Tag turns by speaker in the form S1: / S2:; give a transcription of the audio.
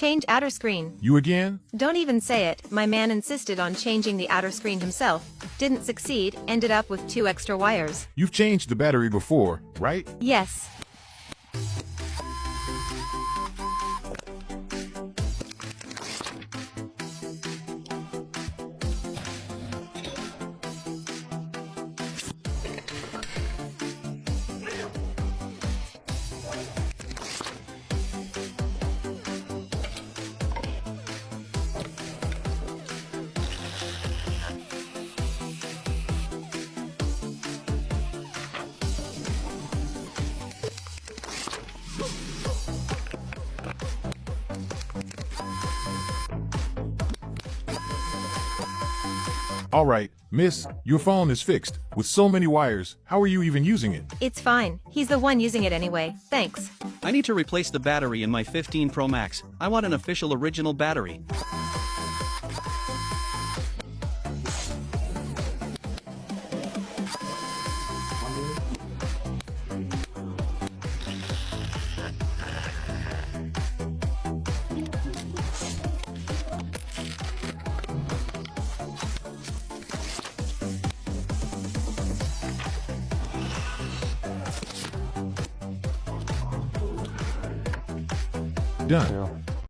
S1: Change outer screen.
S2: You again?
S1: Don't even say it, my man insisted on changing the outer screen himself. Didn't succeed, ended up with 2 extra wires.
S2: You've changed the battery before, right?
S1: Yes.
S2: All right, miss, your phone is fixed. With so many wires, how are you even using it?
S1: It's fine, he's the one using it anyway, thanks.
S3: I need to replace the battery in my 15 Pro Max. I want an official original battery.
S2: Done.